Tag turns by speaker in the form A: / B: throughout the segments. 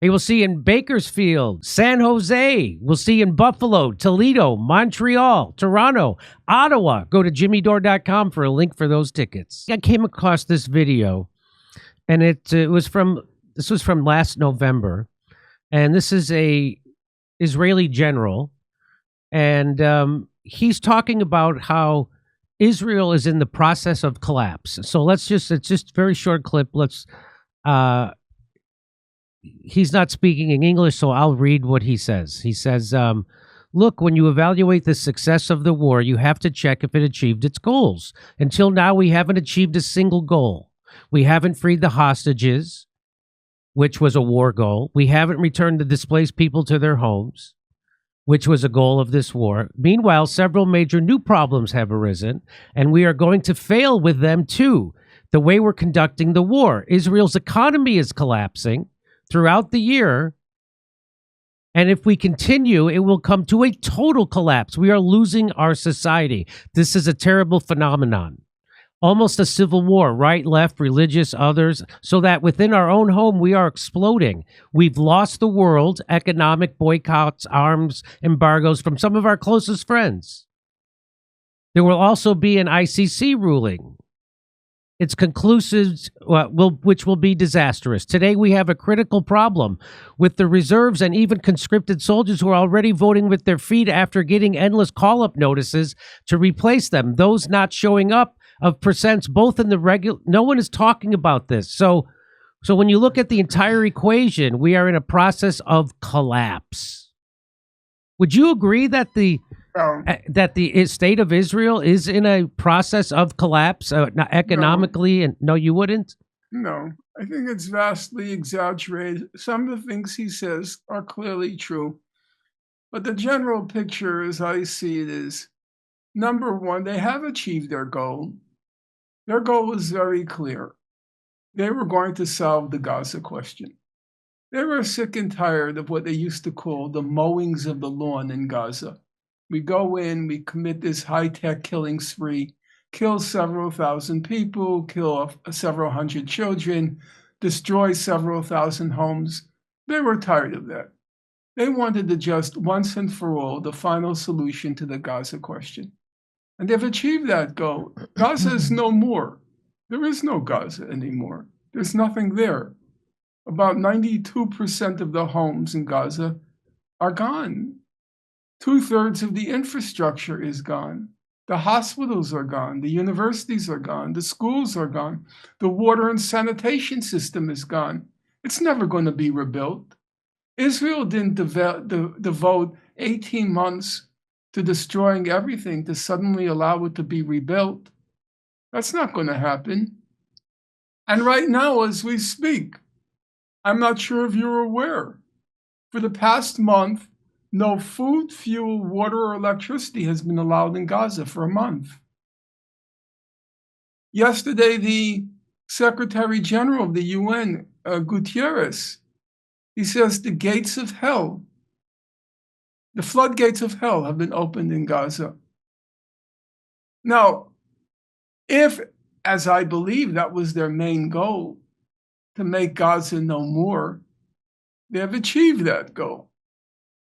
A: He will see in Bakersfield, San Jose. We'll see in Buffalo, Toledo, Montreal, Toronto, Ottawa. Go to jimmydore.com for a link for those tickets. I came across this video, and it was from last November, and this is a Israeli general, and he's talking about how Israel is in the process of collapse. So it's just a very short clip. He's not speaking in English, so I'll read what he says. He says, look, when you evaluate the success of the war, you have to check if it achieved its goals. Until now, we haven't achieved a single goal. We haven't freed the hostages, which was a war goal. We haven't returned the displaced people to their homes, which was a goal of this war. Meanwhile, several major new problems have arisen, and we are going to fail with them too. The way we're conducting the war, Israel's economy is collapsing throughout the year, and if we continue, it will come to a total collapse. We are losing our society. This is a terrible phenomenon. Almost a civil war, right, left, religious, others, so that within our own home, we are exploding. We've lost the world, economic boycotts, arms, embargoes from some of our closest friends. There will also be an ICC ruling. It's conclusive, which will be disastrous. Today, we have a critical problem with the reserves and even conscripted soldiers who are already voting with their feet after getting endless call-up notices to replace them. Those not showing up of percents, both in the regular. No one is talking about this. So when you look at the entire equation, we are in a process of collapse. Would you agree that the state of Israel is in a process of collapse, not economically? And no, you wouldn't?
B: No, I think it's vastly exaggerated. Some of the things he says are clearly true. But the general picture, as I see it, is, number one, they have achieved their goal. Their goal was very clear. They were going to solve the Gaza question. They were sick and tired of what they used to call the mowings of the lawn in Gaza. We go in, we commit this high-tech killing spree, kill several thousand people, kill several hundred children, destroy several thousand homes. They were tired of that. They wanted to just, once and for all, the final solution to the Gaza question. And they've achieved that goal. Gaza is no more. There is no Gaza anymore. There's nothing there. About 92% of the homes in Gaza are gone. 2/3 of the infrastructure is gone. The hospitals are gone. The universities are gone. The schools are gone. The water and sanitation system is gone. It's never going to be rebuilt. Israel didn't devote 18 months to destroying everything to suddenly allow it to be rebuilt. That's not going to happen. And right now, as we speak, I'm not sure if you're aware, for the past month, no food, fuel, water, or electricity has been allowed in Gaza for a month. Yesterday, the Secretary General of the UN, Guterres, he says the gates of hell, the floodgates of hell have been opened in Gaza. Now, if, as I believe, that was their main goal, to make Gaza no more, they have achieved that goal.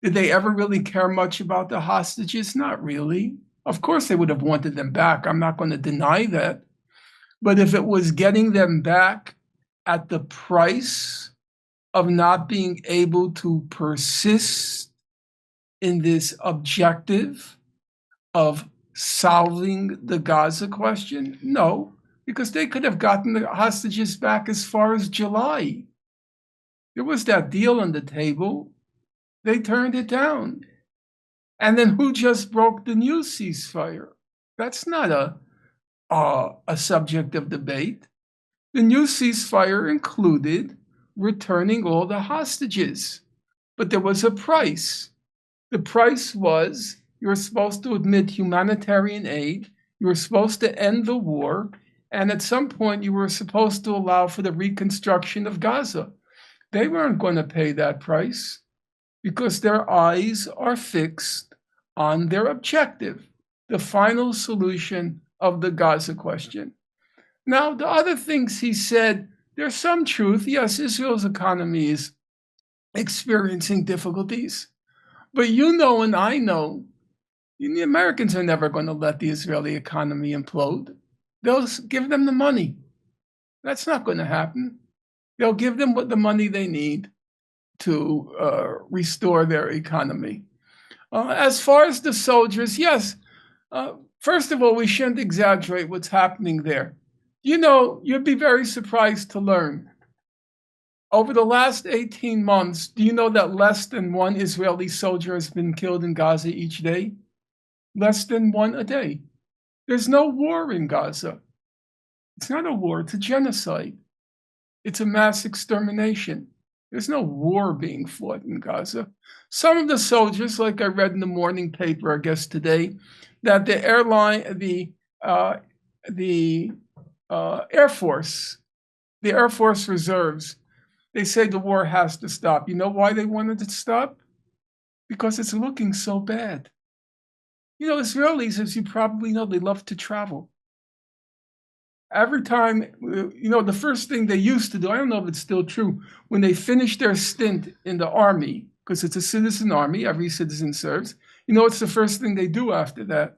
B: Did they ever really care much about the hostages? Not really. Of course, they would have wanted them back. I'm not going to deny that. But if it was getting them back at the price of not being able to persist in this objective of solving the Gaza question, no, because they could have gotten the hostages back as far as July. There was that deal on the table. They turned it down. And then who just broke the new ceasefire? That's not a subject of debate. The new ceasefire included returning all the hostages, but there was a price. The price was you're supposed to admit humanitarian aid, you were supposed to end the war, and at some point you were supposed to allow for the reconstruction of Gaza. They weren't going to pay that price because their eyes are fixed on their objective, the final solution of the Gaza question. Now, the other things he said, there's some truth. Yes, Israel's economy is experiencing difficulties. But you know and I know the Americans are never going to let the Israeli economy implode. They'll give them the money. That's not going to happen. They'll give them what the money they need to restore their economy. As far as the soldiers, yes. First of all, we shouldn't exaggerate what's happening there. You know, you'd be very surprised to learn. Over the last 18 months, do you know that less than one Israeli soldier has been killed in Gaza each day? Less than one a day. There's no war in Gaza. It's not a war, it's a genocide. It's a mass extermination. There's no war being fought in Gaza. Some of the soldiers, like I read in the morning paper, I guess today, that the Air Force reserves, they say the war has to stop. You know why they wanted it to stop? Because it's looking so bad. You know, Israelis, as you probably know, they love to travel. Every time, you know, the first thing they used to do, I don't know if it's still true, when they finish their stint in the army, because it's a citizen army, every citizen serves, you know, it's the first thing they do after that.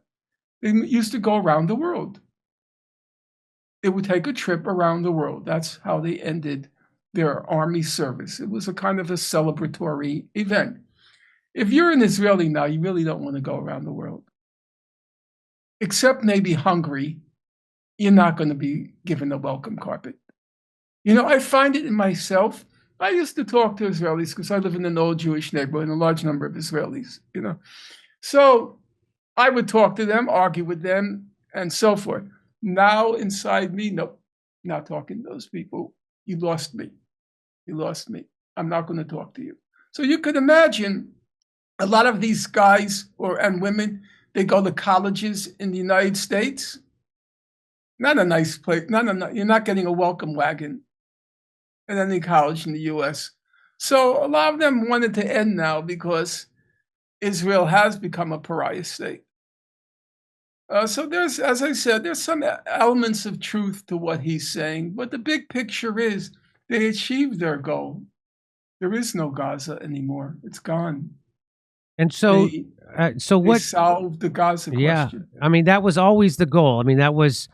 B: They used to go around the world. They would take a trip around the world. That's how they ended their army service. It was a kind of a celebratory event. If you're an Israeli now, you really don't want to go around the world. Except maybe Hungary, you're not going to be given a welcome carpet. You know, I find it in myself. I used to talk to Israelis because I live in an old Jewish neighborhood, and a large number of Israelis, you know. So I would talk to them, argue with them, and so forth. Now inside me, nope, not talking to those people. You lost me. You lost me. I'm not going to talk to you. So you could imagine a lot of these guys and women, they go to colleges in the United States. Not a nice place. You're not getting a welcome wagon at any college in the U.S. So a lot of them wanted to end now because Israel has become a pariah state. So there's, as I said, there's some elements of truth to what he's saying, but the big picture is they achieved their goal. There is no Gaza anymore. It's gone.
A: And so,
B: they solved the Gaza question.
A: I mean, that was always the goal. I mean, that was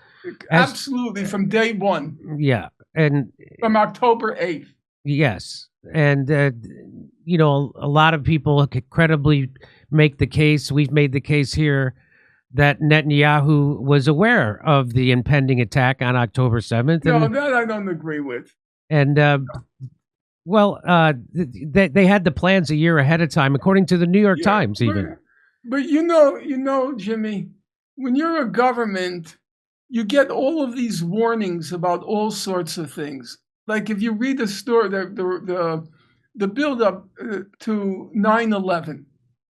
B: absolutely from day one.
A: Yeah, and
B: from October 8th.
A: Yes, and you know, a lot of people could credibly make the case. We've made the case here that Netanyahu was aware of the impending attack on October 7th.
B: No, that I don't agree with.
A: And they had the plans a year ahead of time, according to the New York Times, even.
B: But you know, Jimmy, when you're a government, you get all of these warnings about all sorts of things. Like if you read the story, the build up to 9/11,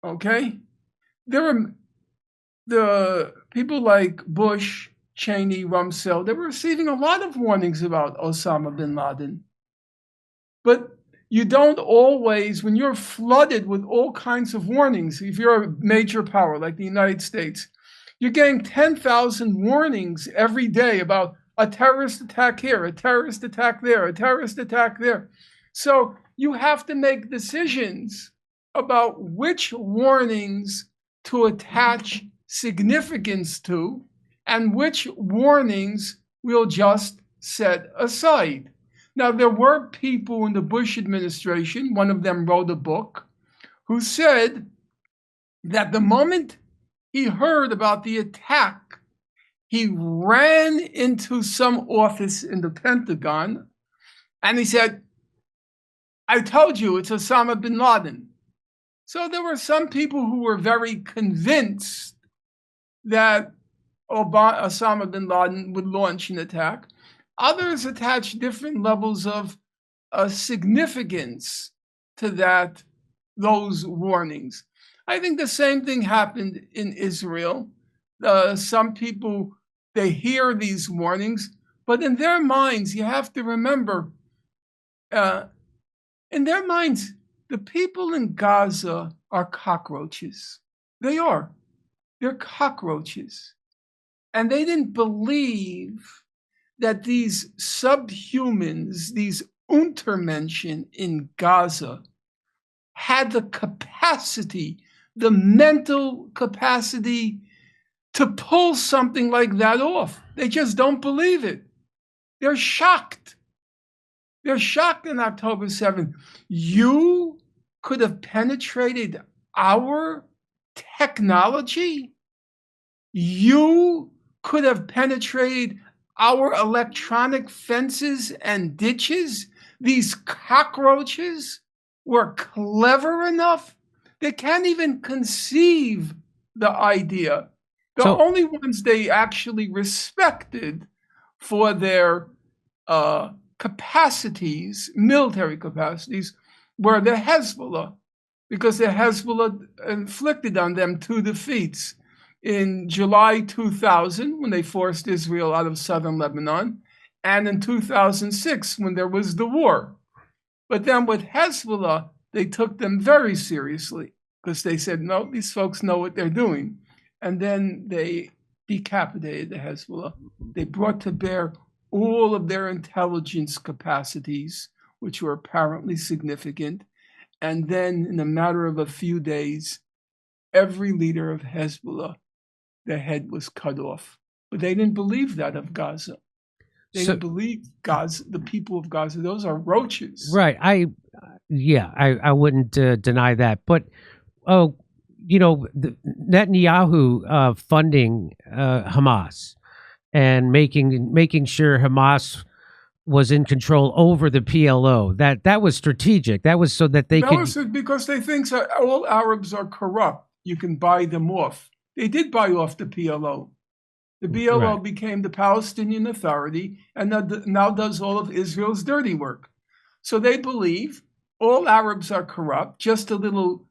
B: okay, there are the people like Bush, Cheney, Rumsfeld. They were receiving a lot of warnings about Osama bin Laden. But you don't always, when you're flooded with all kinds of warnings, if you're a major power like the United States, you're getting 10,000 warnings every day about a terrorist attack here, a terrorist attack there, a terrorist attack there. So you have to make decisions about which warnings to attach significance to and which warnings we'll just set aside. Now, there were people in the Bush administration, one of them wrote a book, who said that the moment he heard about the attack, he ran into some office in the Pentagon and he said, I told you it's Osama bin Laden. So there were some people who were very convinced that Osama bin Laden would launch an attack. Others attach different levels of significance to those warnings. I think the same thing happened in Israel. Some people, they hear these warnings, but in their minds, you have to remember, in their minds, the people in Gaza are cockroaches. They are. They're cockroaches. And they didn't believe that these subhumans, these Untermenschen in Gaza, had the capacity, the mental capacity to pull something like that off. They just don't believe it. They're shocked. They're shocked on October 7th. You could have penetrated our technology. You could have penetrated our electronic fences and ditches. These cockroaches were clever enough. They can't even conceive the idea. The only ones they actually respected for their capacities, military capacities, were the Hezbollah, because the Hezbollah inflicted on them 2 defeats in July 2000, when they forced Israel out of southern Lebanon, and in 2006, when there was the war. But then with Hezbollah, they took them very seriously, because they said, no, these folks know what they're doing. And then they decapitated the Hezbollah. They brought to bear all of their intelligence capacities, which were apparently significant. And then in a matter of a few days, every leader of Hezbollah, their head was cut off. But they didn't believe that of Gaza. They didn't believe Gaza, the people of Gaza. Those are roaches.
A: Right. I wouldn't deny that. But, Netanyahu funding Hamas and making sure Hamas was in control over the PLO. That was strategic. That was so that they could.
B: Was because they think that all Arabs are corrupt. You can buy them off. They did buy off the PLO. The PLO became the Palestinian Authority and now does all of Israel's dirty work. So they believe all Arabs are corrupt, just a little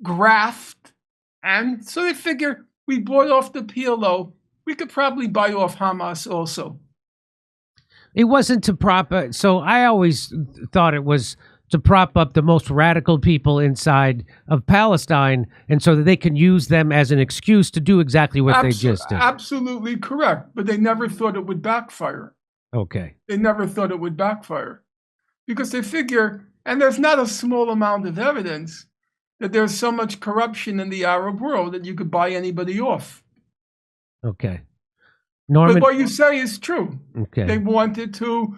B: graft. And so they figure we bought off the PLO. We could probably buy off Hamas also.
A: It wasn't to prop up. So I always thought it was to prop up the most radical people inside of Palestine, and so that they can use them as an excuse to do exactly what they just did.
B: Absolutely correct. But they never thought it would backfire.
A: Okay.
B: They never thought it would backfire. Because they figure, and there's not a small amount of evidence, that there's so much corruption in the Arab world that you could buy anybody off.
A: Okay. Norman,
B: but what you say is true.
A: Okay.
B: They wanted to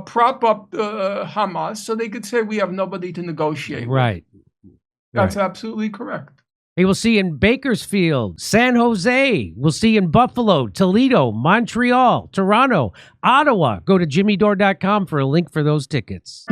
B: prop up Hamas so they could say we have nobody to negotiate
A: with.
B: That's absolutely correct.
A: Hey, we'll see you in Bakersfield, San Jose. We'll see you in Buffalo, Toledo, Montreal, Toronto, Ottawa. Go to jimmydore.com for a link for those tickets.